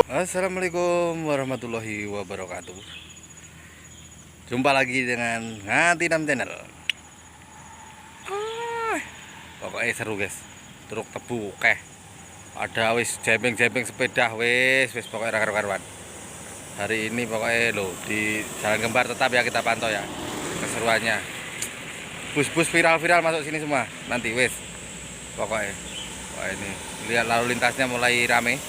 Assalamualaikum warahmatullahi wabarakatuh. Jumpa lagi dengan Ngatinam Channel. Pokoknya seru guys. Truk tebu keh. Ada wis jemping-jemping sepeda wis pokoknya karuan. Hari ini pokoknya lo di Jalan Kembar tetap ya kita pantau ya keseruannya. Bus-bus viral-viral masuk sini semua. Nanti wis pokoknya. Wah ini lihat lalu lintasnya mulai rame.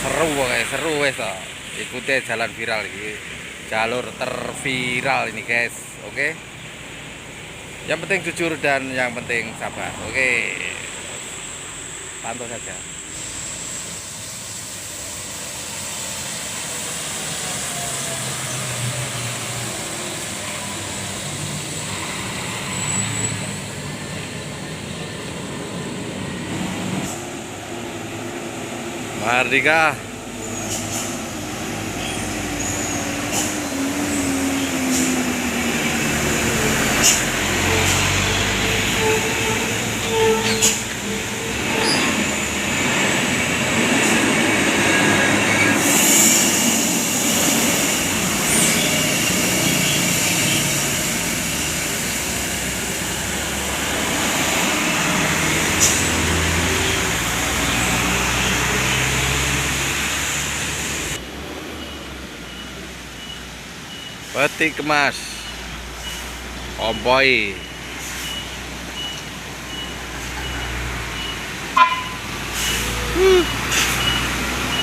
Seru pokoknya seru wes toh. Ikuti jalan viral ini. Jalur terviral ini guys. Oke. Yang penting jujur dan yang penting sabar. Oke. Pantau saja. Mardika. Peti kemas kompoi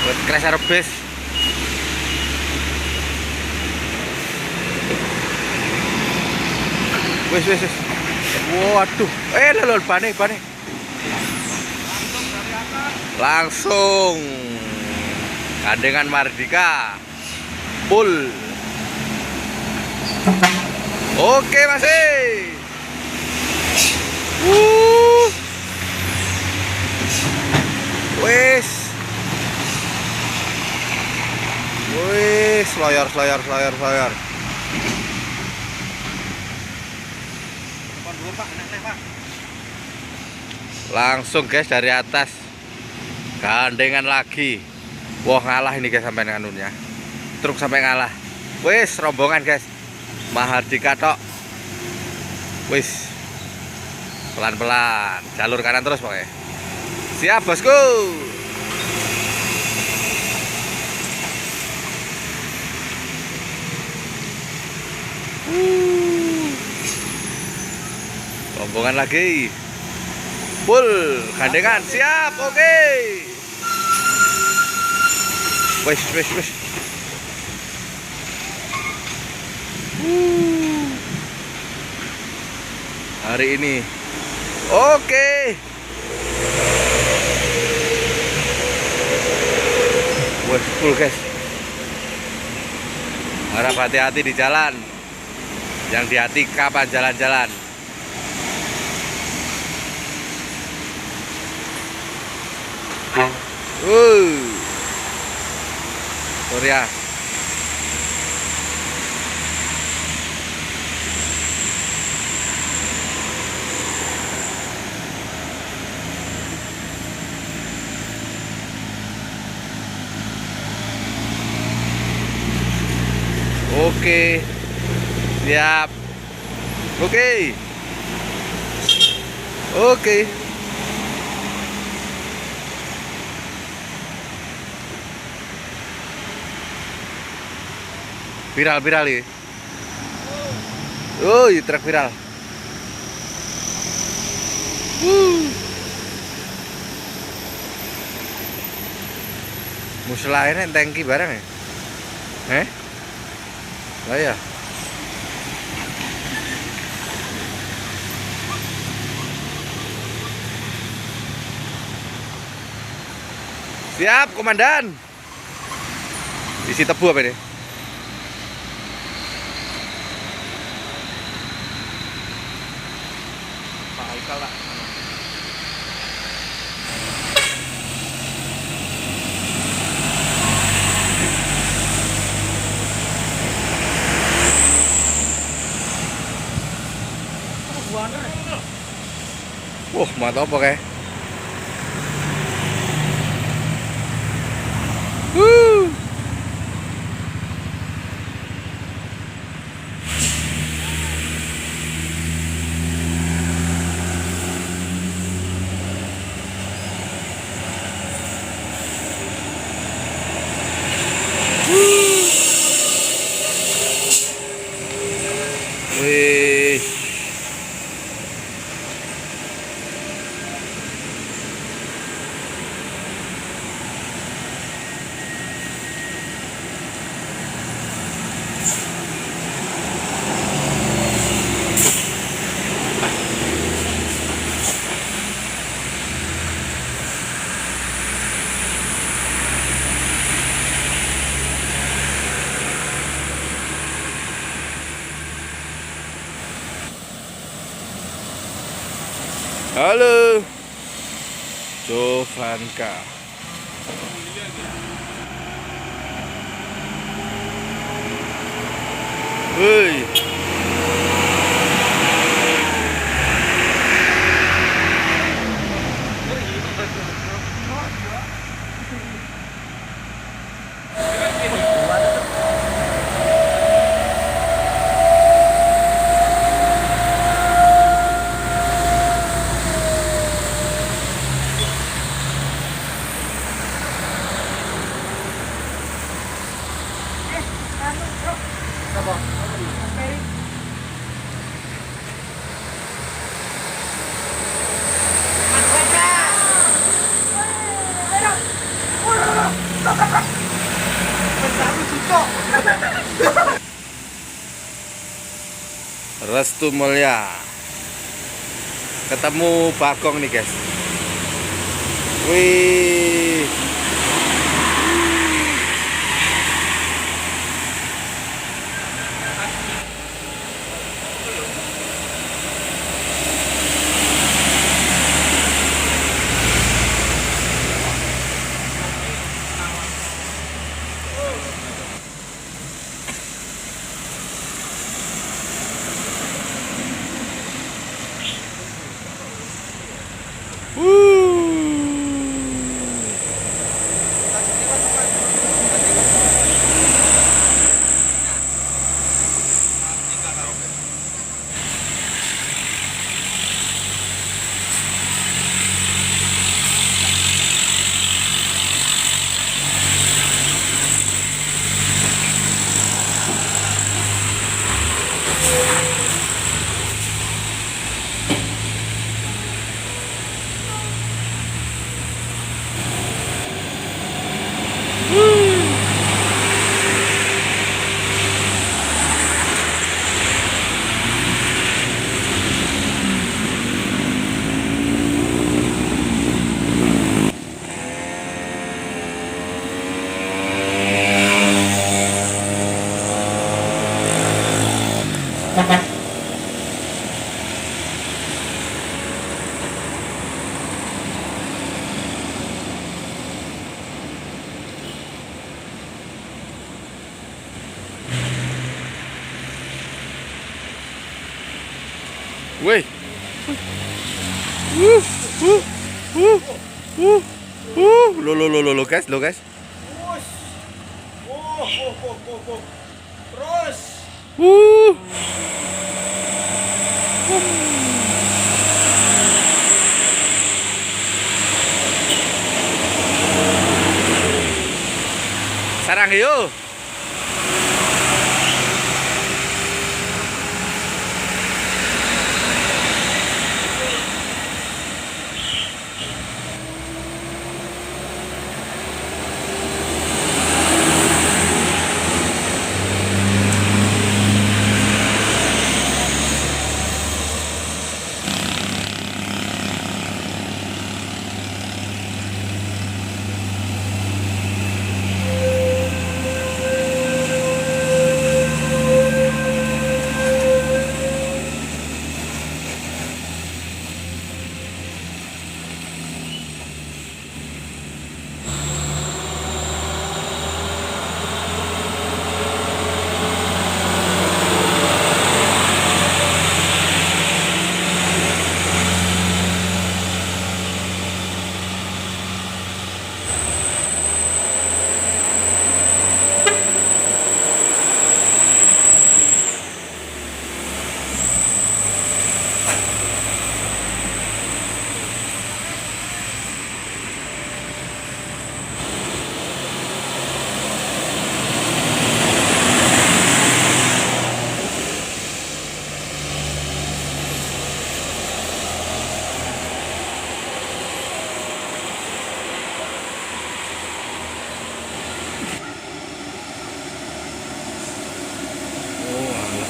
buat crash arbes wis waduh lol bane langsung gandengan Mardika full. Oke masih. Wes loyor. Langsung guys dari atas gandengan lagi. Wah ngalah ini guys sampai anunya. Truk sampai ngalah. Wes rombongan guys. Mahardika tok. Wis. Pelan-pelan, jalur kanan terus pokoknya. Siap, bosku. Rombongan lagi. Full, gandengan, siap, oke. Wis. Hari ini oke. Wes full guys. Harap hati-hati di jalan. Yang di hati kapan jalan-jalan. Surya. Oke, siap. Oke. Viral ya. Oh, truk viral. Muslah ini tangki barang ya? Lah ya. Siap, komandan. Isi tebu apa ini? Pak Aikal lah. Wah, mantap apa kayak? Wuh. Wih. Halo, Jovanka. Woi. Restu Mulia ketemu Bagong nih guys. Wih. Wih. Lo guys, lo guys. Terus. Sarang yuk.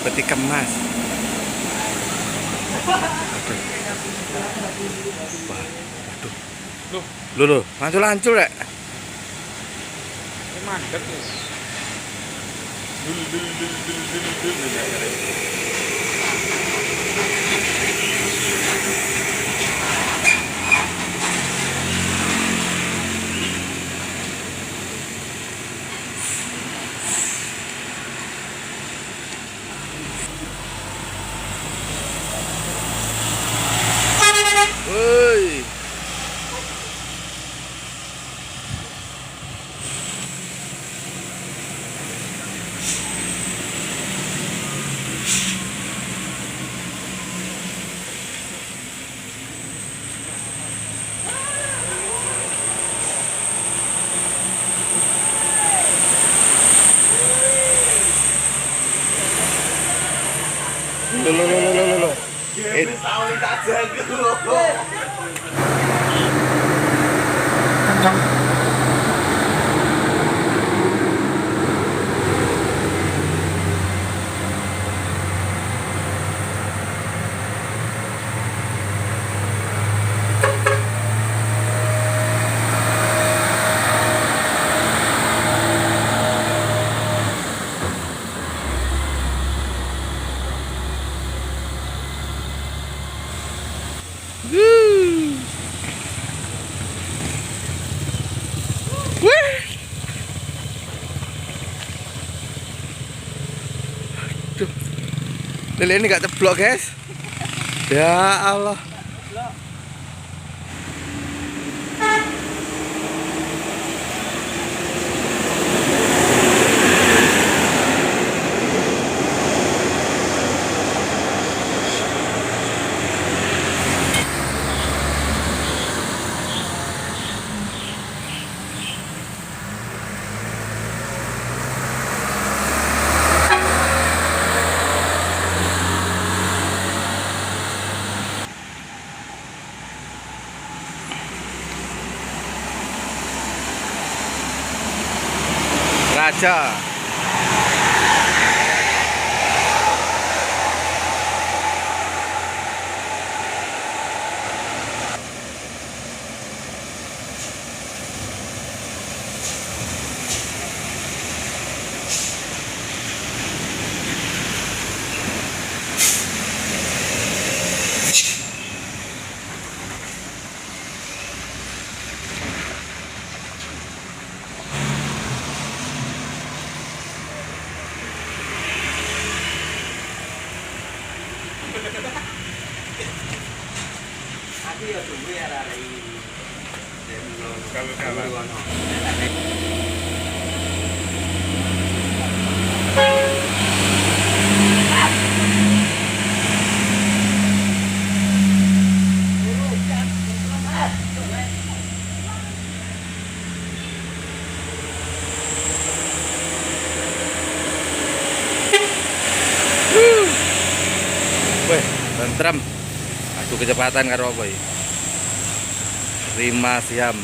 peti kemas. Waduh. Loh, lancul rek. Mandek wis. Dul. Woi. Loh. Lele ini nggak ceblok guys. Ya Allah. Raja. Weh, tentrem. Adu kecepatan karo apa iki? 5 jam.